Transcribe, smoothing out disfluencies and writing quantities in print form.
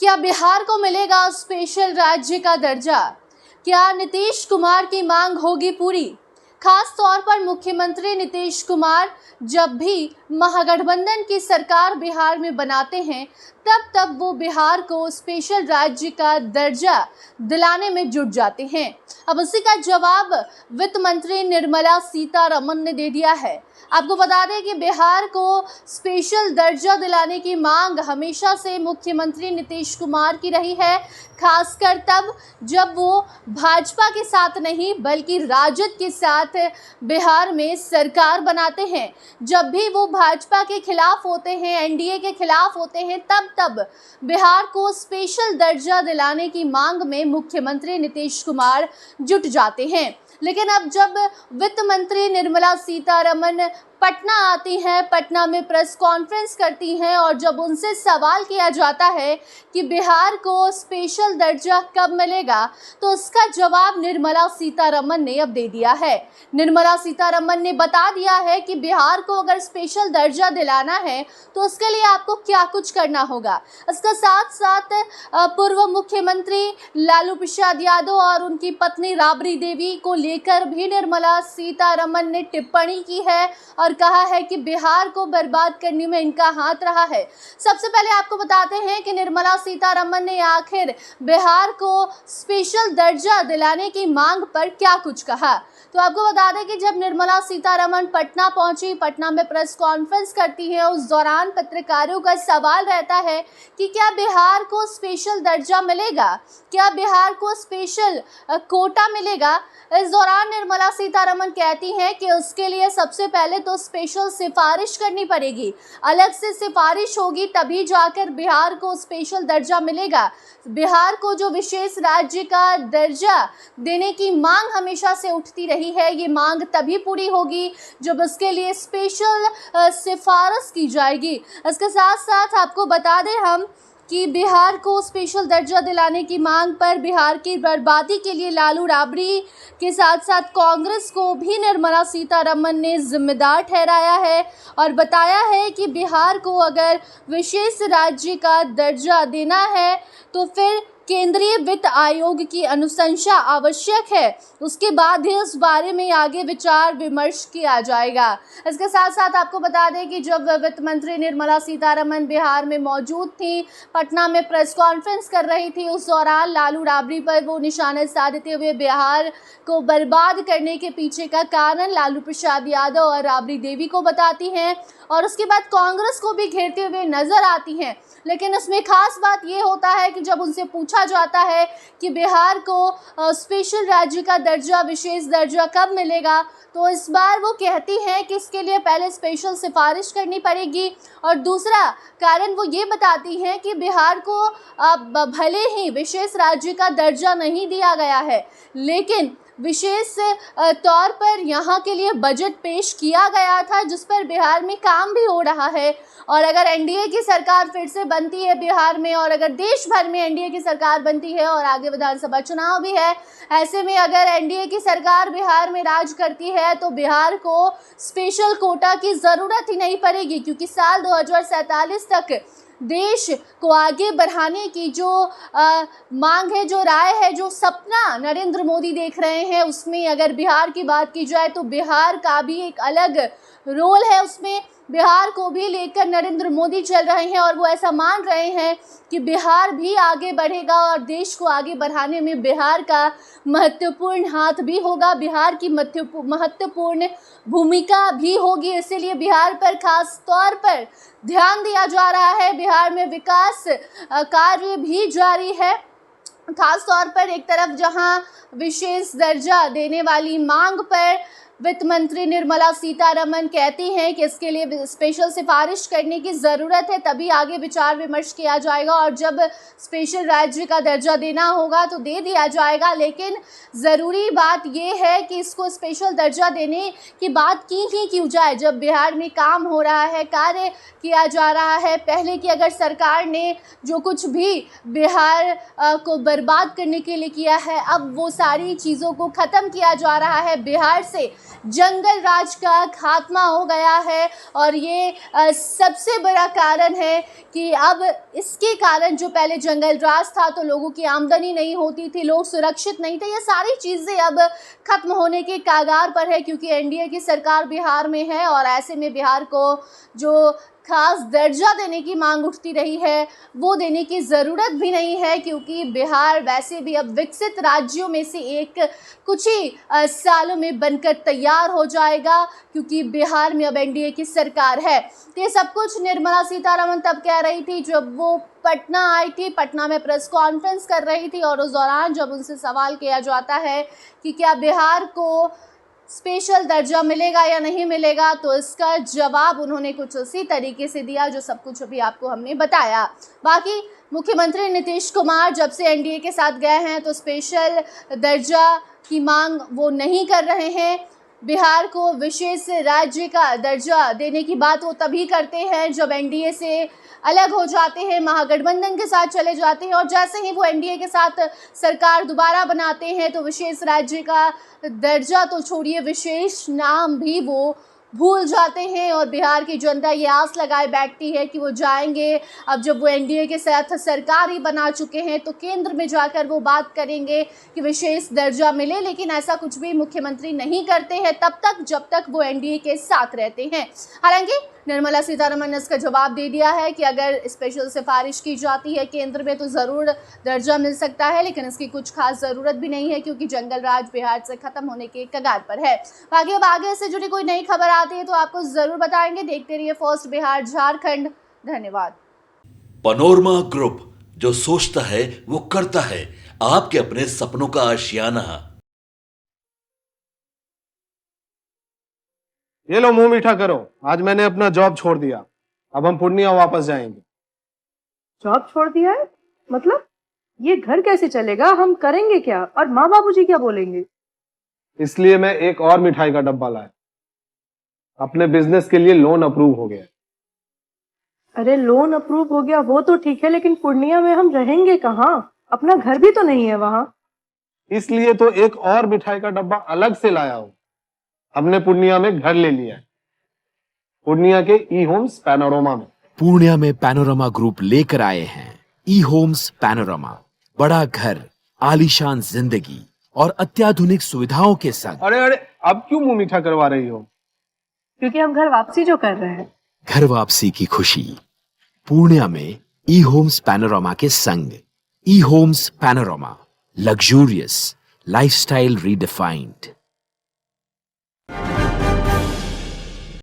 क्या बिहार को मिलेगा स्पेशल राज्य का दर्जा? क्या नीतीश कुमार की मांग होगी पूरी? खास तौर पर मुख्यमंत्री नीतीश कुमार जब भी महागठबंधन की सरकार बिहार में बनाते हैं तब वो बिहार को स्पेशल राज्य का दर्जा दिलाने में जुट जाते हैं। अब इसी का जवाब वित्त मंत्री निर्मला सीतारमण ने दे दिया है। आपको बता दें कि बिहार को स्पेशल दर्जा दिलाने की मांग हमेशा से मुख्यमंत्री नीतीश कुमार की रही है, खासकर तब जब वो भाजपा के साथ नहीं बल्कि राजद के साथ बिहार में सरकार बनाते हैं। जब भी वो भाजपा के खिलाफ होते हैं, एनडीए के खिलाफ होते हैं, तब बिहार को स्पेशल दर्जा दिलाने की मांग में मुख्यमंत्री नीतीश कुमार जुट जाते हैं। लेकिन अब जब वित्त मंत्री निर्मला सीतारमण पटना आती हैं, पटना में प्रेस कॉन्फ्रेंस करती हैं और जब उनसे सवाल किया जाता है कि बिहार को स्पेशल दर्जा कब मिलेगा, तो उसका जवाब निर्मला सीतारमण ने अब दे दिया है। निर्मला सीतारमण ने बता दिया है कि बिहार को अगर स्पेशल दर्जा दिलाना है तो उसके लिए आपको क्या कुछ करना होगा। इसका साथ साथ पूर्व मुख्यमंत्री लालू प्रसाद यादव और उनकी पत्नी राबड़ी देवी को लेकर भी निर्मला सीतारमण ने टिप्पणी की है और कहा है कि बिहार को बर्बाद करने में इनका हाथ रहा है। सबसे पहले आपको बताते हैं कि निर्मला सीतारमण ने आखिर बिहार को स्पेशल दर्जा दिलाने की मांग पर क्या कुछ कहा। तो आपको बता दें कि जब निर्मला सीतारमण पटना पहुंची, पटना में प्रेस कॉन्फ्रेंस करती है, उस दौरान पत्रकारों का सवाल रहता है कि क्या बिहार को स्पेशल दर्जा मिलेगा, क्या बिहार को स्पेशल कोटा मिलेगा। इस दौरान निर्मला सीतारमण कहती हैं कि उसके लिए सबसे पहले तो स्पेशल सिफारिश करनी पड़ेगी, अलग से सिफारिश होगी तभी जाकर बिहार को स्पेशल दर्जा मिलेगा। बिहार को जो विशेष राज्य का दर्जा देने की मांग हमेशा से उठती रही है, ये मांग तभी पूरी होगी जब उसके लिए स्पेशल सिफारिश की जाएगी। इसके साथ साथ आपको बता दें हम कि बिहार को स्पेशल दर्जा दिलाने की मांग पर बिहार की बर्बादी के लिए लालू राबड़ी के साथ साथ कांग्रेस को भी निर्मला सीतारमण ने जिम्मेदार ठहराया है और बताया है कि बिहार को अगर विशेष राज्य का दर्जा देना है तो फिर केंद्रीय वित्त आयोग की अनुशंसा आवश्यक है, उसके बाद ही उस बारे में आगे विचार विमर्श किया जाएगा। इसके साथ साथ आपको बता दें कि जब वित्त मंत्री निर्मला सीतारमण बिहार में मौजूद थी, पटना में प्रेस कॉन्फ्रेंस कर रही थी, उस दौरान लालू राबड़ी पर वो निशाना साधते हुए बिहार को बर्बाद करने के पीछे का कारण लालू प्रसाद यादव और राबड़ी देवी को बताती हैं और उसके बाद कांग्रेस को भी घेरते हुए नजर आती हैं। लेकिन इसमें खास बात ये होता है कि जब उनसे पूछा जाता है कि बिहार को स्पेशल राज्य का दर्जा, विशेष दर्जा कब मिलेगा, तो इस बार वो कहती हैं कि इसके लिए पहले स्पेशल सिफारिश करनी पड़ेगी और दूसरा कारण वो ये बताती हैं कि बिहार को भले ही विशेष राज्य का दर्जा नहीं दिया गया है, लेकिन विशेष तौर पर यहाँ के लिए बजट पेश किया गया था जिस पर बिहार में काम भी हो रहा है। और अगर एनडीए की सरकार फिर से बनती है बिहार में और अगर देश भर में एनडीए की सरकार बनती है और आगे विधानसभा चुनाव भी है, ऐसे में अगर एनडीए की सरकार बिहार में राज करती है तो बिहार को स्पेशल कोटा की ज़रूरत ही नहीं पड़ेगी, क्योंकि साल 2047 तक देश को आगे बढ़ाने की जो मांग है, जो राय है, जो सपना नरेंद्र मोदी देख रहे हैं, उसमें अगर बिहार की बात की जाए तो बिहार का भी एक अलग रोल है। उसमें बिहार को भी लेकर नरेंद्र मोदी चल रहे हैं और वो ऐसा मान रहे हैं कि बिहार भी आगे बढ़ेगा और देश को आगे बढ़ाने में बिहार का महत्वपूर्ण हाथ भी होगा, बिहार की महत्वपूर्ण भूमिका भी होगी। इसीलिए बिहार पर खास तौर पर ध्यान दिया जा रहा है। बिहार में विकास कार्य भी जारी है। खास तौर पर एक तरफ जहां विशेष दर्जा देने वाली मांग पर वित्त मंत्री निर्मला सीतारमण कहती हैं कि इसके लिए स्पेशल सिफारिश करने की ज़रूरत है, तभी आगे विचार विमर्श किया जाएगा और जब स्पेशल राज्य का दर्जा देना होगा तो दे दिया जाएगा। लेकिन ज़रूरी बात यह है कि इसको स्पेशल दर्जा देने की बात की ही क्यों जाए जब बिहार में काम हो रहा है, कार्य किया जा रहा है। पहले की अगर सरकार ने जो कुछ भी बिहार को बर्बाद करने के लिए किया है, अब वो सारी चीज़ों को ख़त्म किया जा रहा है। बिहार से जंगल राज का खात्मा हो गया है और ये सबसे बड़ा कारण है कि अब इसके कारण जो पहले जंगल राज था तो लोगों की आमदनी नहीं होती थी, लोग सुरक्षित नहीं थे, ये सारी चीज़ें अब खत्म होने के कगार पर है क्योंकि एनडीए की सरकार बिहार में है और ऐसे में बिहार को जो खास दर्जा देने की मांग उठती रही है वो देने की ज़रूरत भी नहीं है क्योंकि बिहार वैसे भी अब विकसित राज्यों में से एक कुछ ही सालों में बनकर तैयार हो जाएगा क्योंकि बिहार में अब एनडीए की सरकार है। तो ये सब कुछ निर्मला सीतारमण तब कह रही थी जब वो पटना आई थी, पटना में प्रेस कॉन्फ्रेंस कर रही थी और उस दौरान जब उनसे सवाल किया जाता है कि क्या बिहार को स्पेशल दर्जा मिलेगा या नहीं मिलेगा तो इसका जवाब उन्होंने कुछ उसी तरीके से दिया जो सब कुछ अभी आपको हमने बताया। बाकी मुख्यमंत्री नीतीश कुमार जब से एनडीए के साथ गए हैं तो स्पेशल दर्जा की मांग वो नहीं कर रहे हैं। बिहार को विशेष राज्य का दर्जा देने की बात वो तभी करते हैं जब एनडीए से अलग हो जाते हैं, महागठबंधन के साथ चले जाते हैं और जैसे ही वो एनडीए के साथ सरकार दोबारा बनाते हैं तो विशेष राज्य का दर्जा तो छोड़िए विशेष नाम भी वो भूल जाते हैं और बिहार की जनता ये आस लगाए बैठती है कि वो जाएंगे, अब जब वो एनडीए के साथ सरकार ही बना चुके हैं तो केंद्र में जाकर वो बात करेंगे कि विशेष दर्जा मिले, लेकिन ऐसा कुछ भी मुख्यमंत्री नहीं करते हैं तब तक जब तक वो एनडीए के साथ रहते हैं। हालांकि निर्मला सीतारमण ने इसका जवाब दे दिया है कि अगर स्पेशल सिफारिश की जाती है केंद्र में तो ज़रूर दर्जा मिल सकता है, लेकिन इसकी कुछ खास ज़रूरत भी नहीं है क्योंकि जंगल राज बिहार से ख़त्म होने के कगार पर है। बाकी अब आगे से जुड़ी कोई नई खबर आती है तो आपको ज़रूर बताएंगे। देखते रहिए फर्स्ट बिहार झारखंड। धन्यवाद। पनोरमा ग्रुप, जो सोचता है वो करता है, आपके अपने सपनों का आशियाना। ये लो मुंह मीठा करो, आज मैंने अपना जॉब छोड़ दिया, अब हम पूर्णिया वापस जाएंगे। जॉब छोड़ दिया है? मतलब ये घर कैसे चलेगा, हम करेंगे क्या और माँ बाबूजी क्या बोलेंगे? इसलिए मैं एक और मिठाई का डब्बा लाया, अपने बिजनेस के लिए लोन अप्रूव हो गया। अरे लोन अप्रूव हो गया वो तो ठीक है, लेकिन पूर्णिया में हम रहेंगे कहाँ? अपना घर भी तो नहीं है वहाँ। इसलिए तो एक और मिठाई का डब्बा अलग से लाया हूँ। हमने पूर्णिया में घर ले लिया है, पूर्णिया के ई होम्स पैनोरमा में। पूर्णिया में पैनोरमा ग्रुप लेकर आए हैं ई होम्स पैनोरमा। बड़ा घर, आलीशान जिंदगी और अत्याधुनिक सुविधाओं के संग। अरे अब क्यों मुंह मीठा करवा रही हो? क्योंकि हम घर वापसी जो कर रहे हैं। घर वापसी की खुशी पूर्णिया में ई होम्स पैनोरमा के संग। ई Homes Panorama, luxurious lifestyle redefined.